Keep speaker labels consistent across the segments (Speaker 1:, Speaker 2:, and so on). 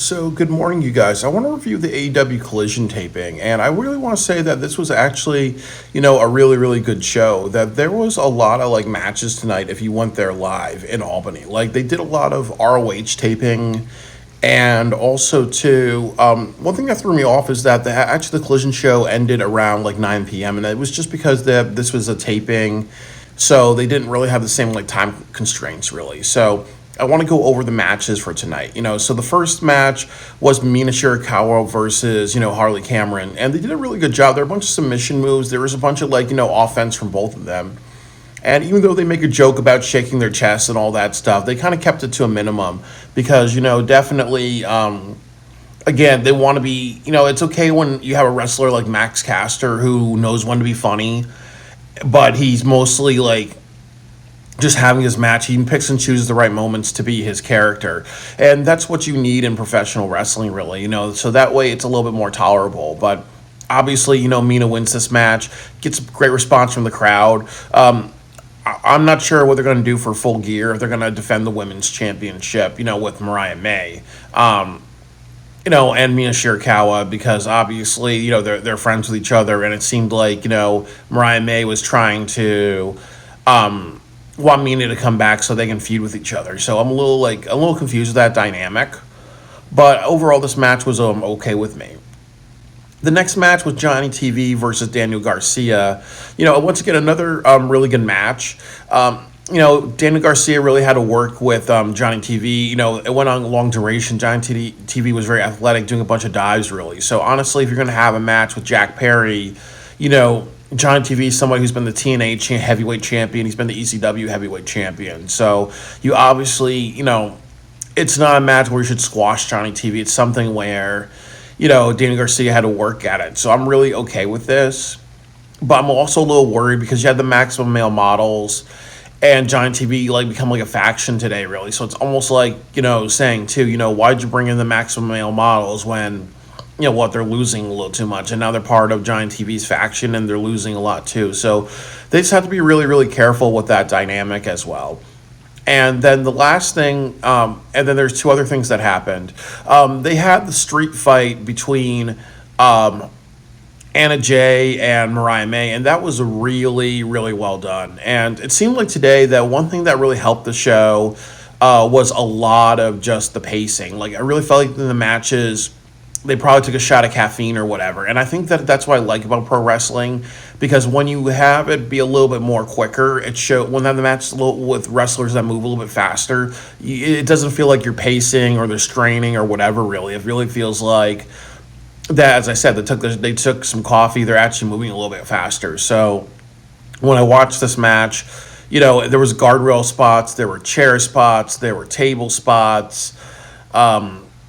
Speaker 1: So, good morning, you guys. I want to review the AEW Collision taping, and I really want to say that this was actually, a really, really good show. That there was a lot of matches tonight if you went there live in Albany. Like, they did a lot of ROH taping, and also, too, one thing that threw me off is that actually the Collision show ended around 9 p.m., and it was just because this was a taping, so they didn't really have the same time constraints, really. So, I want to go over the matches for tonight. So the first match was Mina Shirakawa versus, Harley Cameron. And they did a really good job. There were a bunch of submission moves. There was a bunch of, offense from both of them. And even though they make a joke about shaking their chest and all that stuff, they kind of kept it to a minimum. Because, definitely, again, they want to be, it's okay when you have a wrestler like Max Caster who knows when to be funny. But he's mostly, just having his match. He picks and chooses the right moments to be his character. And that's what you need in professional wrestling, really, so that way it's a little bit more tolerable. But obviously, Mina wins this match, gets a great response from the crowd. I'm not sure what they're going to do for Full Gear, if they're going to defend the women's championship, with Mariah May. And Mina Shirakawa, because obviously, they're friends with each other, and it seemed like, Mariah May was trying to want Mina to come back so they can feud with each other. So I'm a little confused with that dynamic. But overall, this match was okay with me. The next match was Johnny TV versus Daniel Garcia. Once again, another really good match. Daniel Garcia really had to work with Johnny TV. It went on a long duration. Johnny TV was very athletic, doing a bunch of dives, really. So honestly, if you're going to have a match with Jack Perry, Johnny TV is somebody who's been the TNA heavyweight champion. He's been the ECW heavyweight champion. So you obviously, it's not a match where you should squash Johnny TV. It's something where, Daniel Garcia had to work at it. So I'm really okay with this. But I'm also a little worried because you had the Maximum Male Models and Johnny TV become a faction today, really. So it's almost saying too, why'd you bring in the Maximum Male Models when they're losing a little too much, and now they're part of Giant TV's faction, and they're losing a lot too. So they just have to be really, really careful with that dynamic as well. And then the last thing, and then there's two other things that happened. They had the street fight between Anna Jay and Mariah May, and that was really, really well done. And it seemed like today that one thing that really helped the show was a lot of just the pacing. I really felt like in the matches, they probably took a shot of caffeine or whatever. And I think that's what I like about pro wrestling, because when you have it be a little bit more quicker, when they have the match with wrestlers that move a little bit faster, it doesn't feel like you're pacing or they're straining or whatever, really. It really feels like that, as I said, they took some coffee, they're actually moving a little bit faster. So when I watched this match, there was guardrail spots, there were chair spots, there were table spots,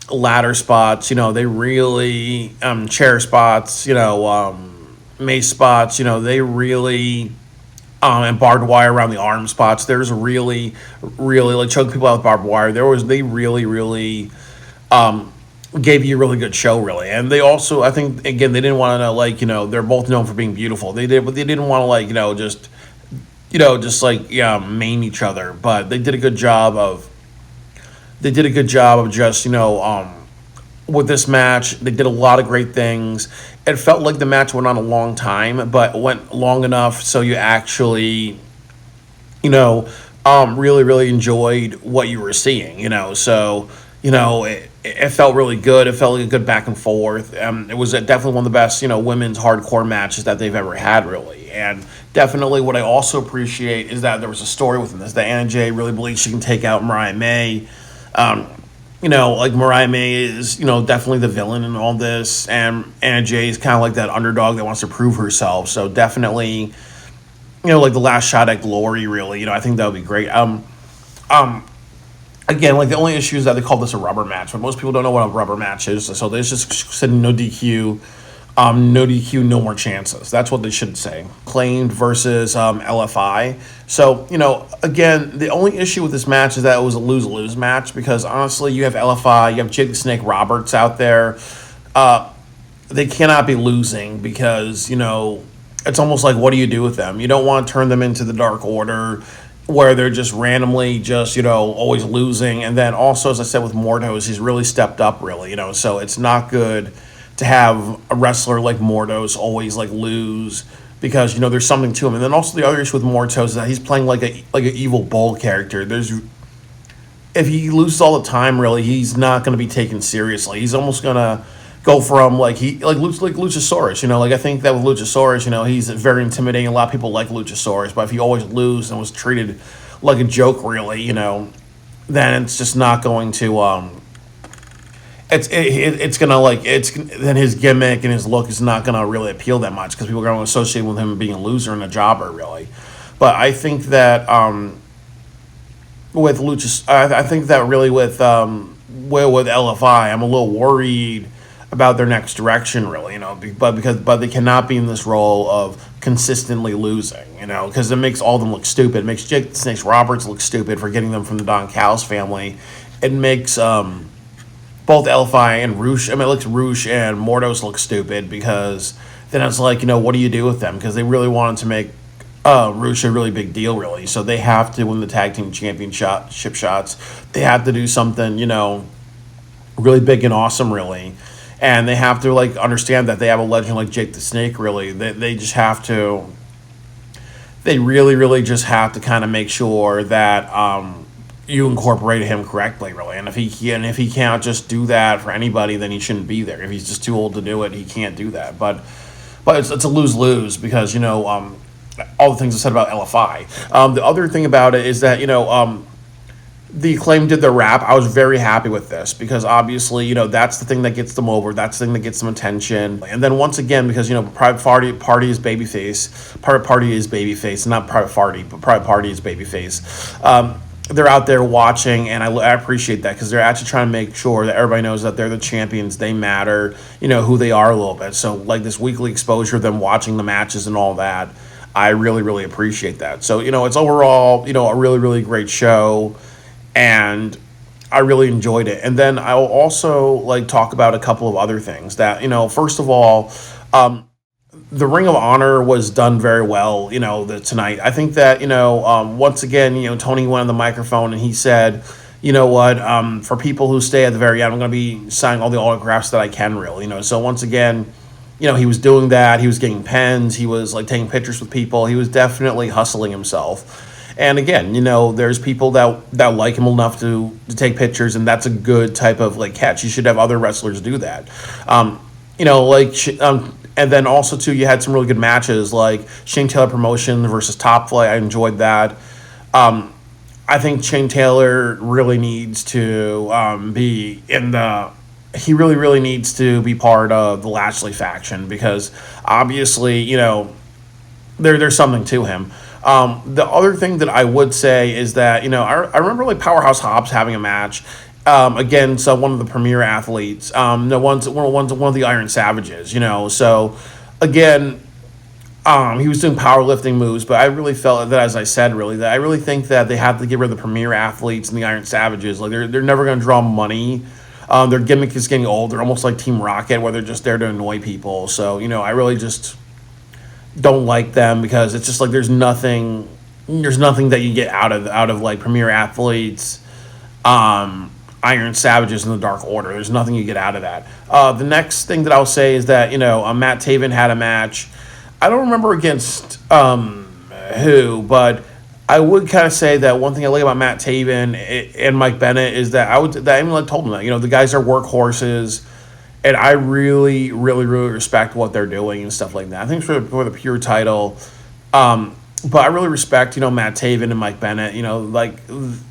Speaker 1: ladder spots, they really, chair spots, mace spots, they really, and barbed wire around the arm spots. There's really, really, choking people out with barbed wire. They really, really, gave you a really good show, really. And they also, I think, again, they didn't want to, they're both known for being beautiful. But they didn't want to, maim each other. But they did a good job of just, with this match. They did a lot of great things. It felt like the match went on a long time, but went long enough so you actually, really, really enjoyed what you were seeing, So, it felt really good. It felt like a good back and forth. It was definitely one of the best, women's hardcore matches that they've ever had, really. And definitely what I also appreciate is that there was a story within this. That Anna Jay really believes she can take out Mariah May. Mariah May is, definitely the villain in all this, and Anna Jay is kind of like that underdog that wants to prove herself. So definitely, the last shot at glory, really. I think that would be great. Again, the only issue is that they call this a rubber match, but most people don't know what a rubber match is. So they just said no DQ. No DQ, no more chances. That's what they should say. Claimed versus LFI. So, again, the only issue with this match is that it was a lose-lose match, because honestly, you have LFI, you have Jake the Snake Roberts out there. They cannot be losing because, it's almost like, what do you do with them? You don't want to turn them into the Dark Order. where they're just randomly just, always losing. And then also, as I said, with Mordos, he's really stepped up, really, so it's not good to have a wrestler like Mordos always like lose because, there's something to him. And then also the other issue with Mordos is that he's playing like an evil bull character. If he loses all the time, really, he's not going to be taken seriously. He's almost going to go from like Luchasaurus. I think that with Luchasaurus, he's very intimidating. A lot of people like Luchasaurus, but if he always loses and was treated like a joke, really, then it's just not going to. It's gonna then his gimmick and his look is not gonna really appeal that much because people are gonna associate with him being a loser and a jobber, really. But I think that with Luchas, I think that really with LFI, I'm a little worried about their next direction, really, but they cannot be in this role of consistently losing, because it makes all of them look stupid. It makes Jake the Snake Roberts look stupid for getting them from the Don Callis family. It makes both LFI and Roosh, it looks Roosh and Mordos look stupid because then it's like, what do you do with them? Because they really wanted to make Roosh a really big deal, really. So they have to win the tag team championship shots. They have to do something, really big and awesome, really. And they have to understand that they have a legend like Jake the Snake, really. They just have to. They really, really just have to kind of make sure that you incorporate him correctly, really. And if he can't just do that for anybody, then he shouldn't be there. If he's just too old to do it, he can't do that. But it's a lose-lose because all the things I said about LFI. The other thing about it is that the Acclaim did their rap. I was very happy with this because obviously, that's the thing that gets them over. That's the thing that gets them attention. And then once again, because, Private Party is babyface. Private Party is babyface. Not Private Party, but Private Party is babyface. They're out there watching, and I appreciate that because they're actually trying to make sure that everybody knows that they're the champions. They matter, who they are a little bit. So, this weekly exposure, them watching the matches and all that, I really, really appreciate that. So, it's overall, a really, really great show. And I really enjoyed it. And then I'll also talk about a couple of other things that, first of all, the Ring of Honor was done very well, tonight. I think that, once again, Tony went on the microphone and he said, for people who stay at the very end, I'm going to be signing all the autographs that I can, really. So once again, he was doing that. He was getting pens. He was taking pictures with people. He was definitely hustling himself. And again, there's people that like him enough to take pictures, and that's a good type of catch. You should have other wrestlers do that. And then also too, you had some really good matches like Shane Taylor Promotion versus Top Flight. I enjoyed that. I think Shane Taylor really needs to be in the. He really, really needs to be part of the Lashley faction because obviously, there's something to him. The other thing that I would say is that, I remember Powerhouse Hobbs having a match against one of the premier athletes, one of the Iron Savages, So, again, he was doing powerlifting moves, but I really felt that, as I said, really, that I really think that they have to get rid of the premier athletes and the Iron Savages. They're never going to draw money. Their gimmick is getting old. They're almost like Team Rocket, where they're just there to annoy people. So, I really just don't like them because it's just there's nothing that you get out of premier athletes, Iron Savages, and the Dark Order. There's nothing you get out of that. The next thing that I'll say is that Matt Taven had a match. I don't remember against who, but I would kind of say that one thing I like about Matt Taven and Mike Bennett is that I even told them that the guys are workhorses. And I really, really, really respect what they're doing and stuff like that. I think for the pure title, but I really respect, Matt Taven and Mike Bennett.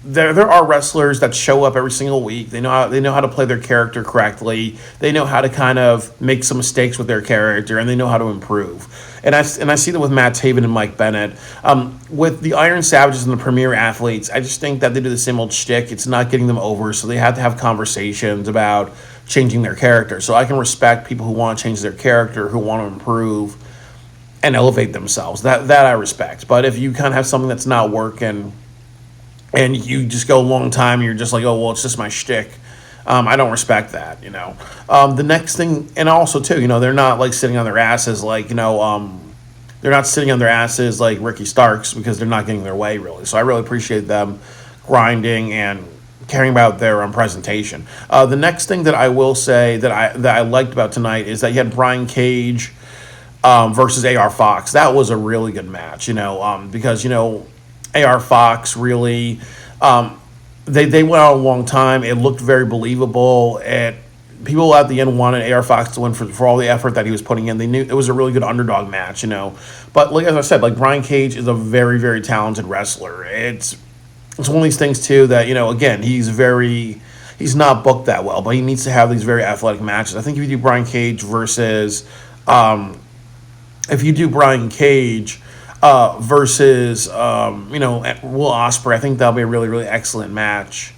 Speaker 1: There are wrestlers that show up every single week. They know how to play their character correctly. They know how to kind of make some mistakes with their character, and they know how to improve. And I see that with Matt Taven and Mike Bennett. With the Iron Savages and the premier athletes, I just think that they do the same old shtick. It's not getting them over, so they have to have conversations about changing their character. So I can respect people who want to change their character, who want to improve and elevate themselves. That I respect. But if you kind of have something that's not working and you just go a long time and you're just like, oh, well, it's just my shtick, I don't respect that, The next thing, and also too, they're not sitting on their asses they're not sitting on their asses like Ricky Starks because they're not getting their way really. So I really appreciate them grinding and caring about their presentation. The next thing that I will say that I liked about tonight is that you had Brian Cage versus AR Fox. That was a really good match, because AR Fox really they went out a long time. It looked very believable. People at the end wanted AR Fox to win for all the effort that he was putting in. They knew it was a really good underdog match, But like as I said, like Brian Cage is a very very talented wrestler. It's one of these things too that again he's not booked that well, but he needs to have these very athletic matches. I think if you do Brian Cage versus if you do Brian Cage versus Will Ospreay, I think that'll be a really really excellent match,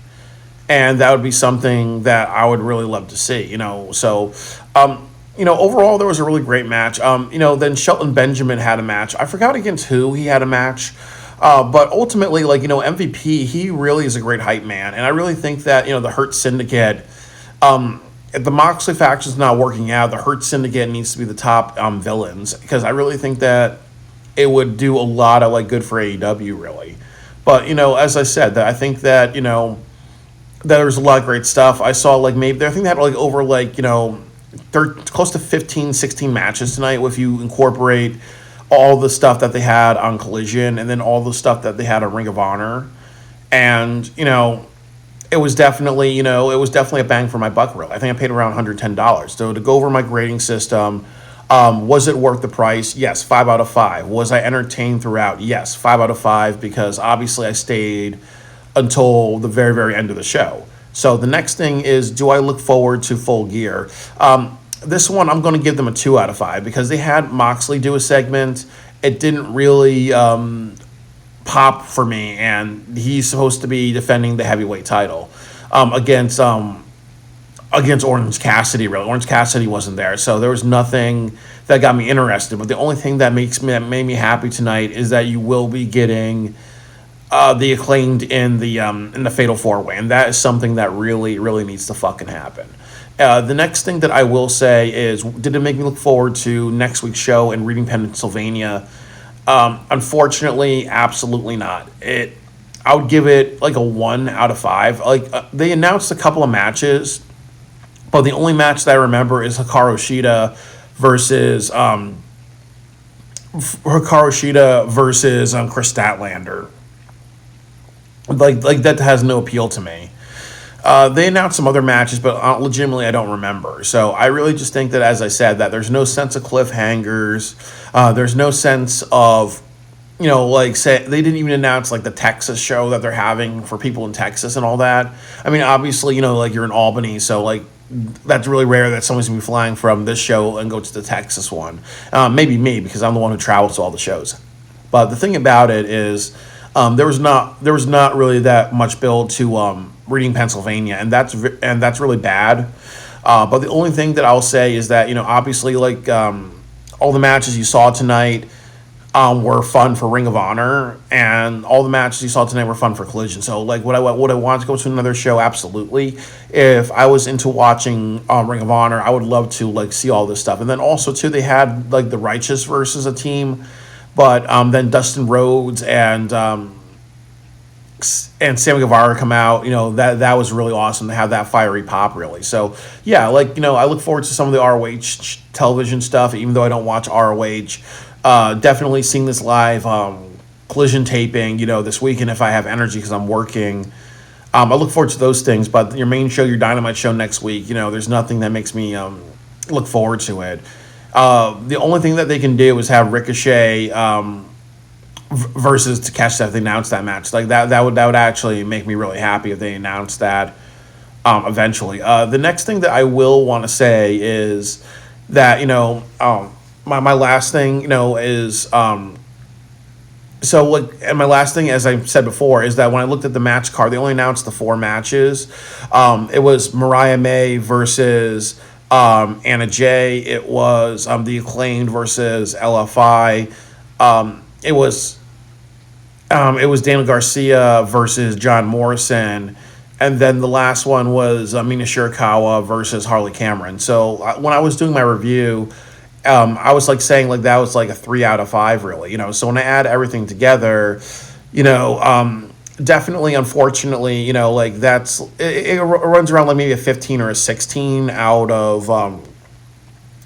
Speaker 1: and that would be something that I would really love to see. So. Overall, there was a really great match. Then Shelton Benjamin had a match. I forgot against who he had a match. But ultimately, MVP, he really is a great hype man. And I really think that, the Hurt Syndicate, if the Moxley faction's not working out, the Hurt Syndicate needs to be the top villains. Because I really think that it would do a lot of, good for AEW, really. But, as I said, that I think that, that there's a lot of great stuff. I saw, maybe, I think they had, over, they're close to 15, 16 matches tonight if you incorporate all the stuff that they had on Collision and then all the stuff that they had on Ring of Honor. And, it was definitely a bang for my buck, really. I think I paid around $110. So to go over my grading system, was it worth the price? Yes, 5 out of 5. Was I entertained throughout? Yes, 5 out of 5, because obviously I stayed until the very, very end of the show. So the next thing is, do I look forward to Full Gear? This one, I'm going to give them a 2 out of 5 because they had Moxley do a segment. It didn't really pop for me, and he's supposed to be defending the heavyweight title against Orange Cassidy. Really, Orange Cassidy wasn't there, so there was nothing that got me interested. But the only thing that made me happy tonight is that you will be getting the Acclaimed in the Fatal 4-Way, and that is something that really, really needs to fucking happen. The next thing that I will say is, did it make me look forward to next week's show in Reading, Pennsylvania? Unfortunately, absolutely not. I would give it a 1 out of 5. They announced a couple of matches, but the only match that I remember is Hikaru Shida versus Chris Statlander. That has no appeal to me. They announced some other matches, but legitimately I don't remember. So I really just think that, as I said, that there's no sense of cliffhangers. There's no sense of, say they didn't even announce the Texas show that they're having for people in Texas and all that. I mean, obviously, you're in Albany, so that's really rare that someone's gonna be flying from this show and go to the Texas one. Maybe me, because I'm the one who travels to all the shows. But the thing about it is, there was not really that much build to Reading, Pennsylvania, and that's really bad. But the only thing that I'll say is that obviously all the matches you saw tonight were fun for Ring of Honor, and all the matches you saw tonight were fun for Collision. So would I want to go to another show? Absolutely. If I was into watching Ring of Honor, I would love to see all this stuff. And then also too, they had the Righteous versus a team. But then Dustin Rhodes and Sammy Guevara come out. That was really awesome to have that fiery pop, really. So yeah, I look forward to some of the ROH television stuff, even though I don't watch ROH. Definitely seeing this live Collision taping, this weekend if I have energy because I'm working. I look forward to those things. But your main show, your Dynamite show next week, there's nothing that makes me look forward to it. The only thing that they can do is have Ricochet versus Takeshita if they announce that match. That would actually make me really happy if they announced that eventually. The next thing that I will want to say is that my last thing is and my last thing, as I said before, is that when I looked at the match card, they only announced the 4 matches. It was Mariah May versus Anna Jay. It was the Acclaimed versus LFI. It was Daniel Garcia versus John Morrison, and then the last one was Mina Shirakawa versus Harley Cameron. So when I was doing my review, I was like saying like that was like a 3 out of 5, really. So when I add everything together, you know, definitely, unfortunately, like it runs around like maybe a 15 or a 16 out of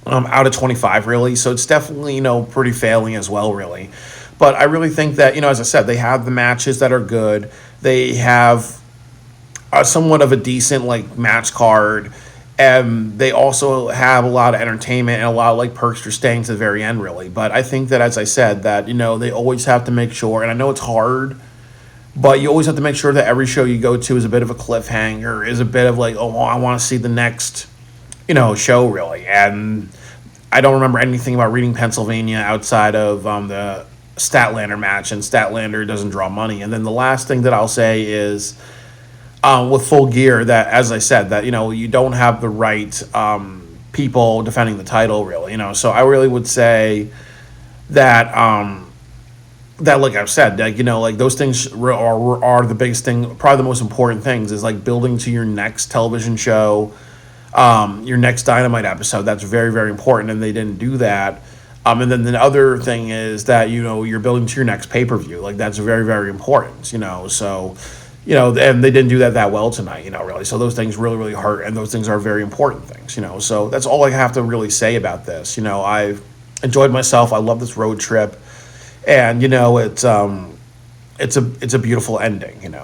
Speaker 1: 25, really. So it's definitely, pretty failing as well, really. But I really think that, as I said, they have the matches that are good. They have somewhat of a decent like match card, and they also have a lot of entertainment and a lot of like perks for staying to the very end, really. But I think that, as I said, that they always have to make sure, and I know it's hard, but you always have to make sure that every show you go to is a bit of a cliffhanger, is a bit of like, oh, I want to see the next, show, really. And I don't remember anything about reading Pennsylvania outside of the Statlander match, and Statlander doesn't draw money. And then the last thing that I'll say is, with Full Gear, that, as I said, that you don't have the right people defending the title, really. So I really would say that that, like I've said, like like those things are the biggest thing. Probably the most important things is like building to your next television show, your next Dynamite episode. That's very, very important, and they didn't do that. And then the other thing is that you're building to your next pay per view. Like that's very, very important. So and they didn't do that well tonight. Really. So those things really, really hurt, and those things are very important things. So that's all I have to really say about this. I've enjoyed myself. I love this road trip, and it's a beautiful ending.